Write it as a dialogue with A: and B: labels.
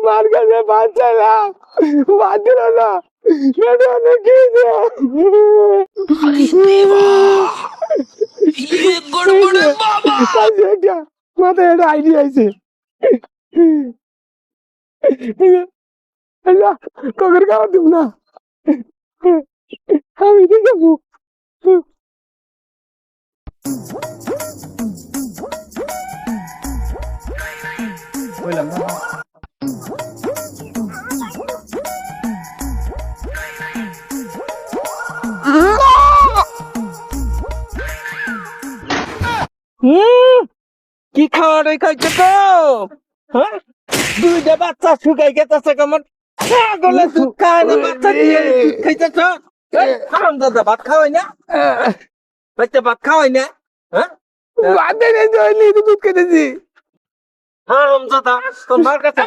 A: মার কাছে বাচ্চা না বাদ না ছোট কি মাথায় একটা আইডিয়া আছে কখন খাবার দিব না আমি ঠিক আছে বললাম না কি খাওয়ার খাইছে তো হ্যাঁ দুইটা বাচ্চা শুকাই গেছে কেমন ছাগলে দুধ খায় না বাচ্চা দিয়ে দুধ খাইতেছ হারাম দাদা ভাত খাওয়াই না বাচ্চা ভাত খাওয়াই না হ্যাঁ ভাত দিয়ে দুধ খেতেছি হারাম দাদা তোর মার কাছে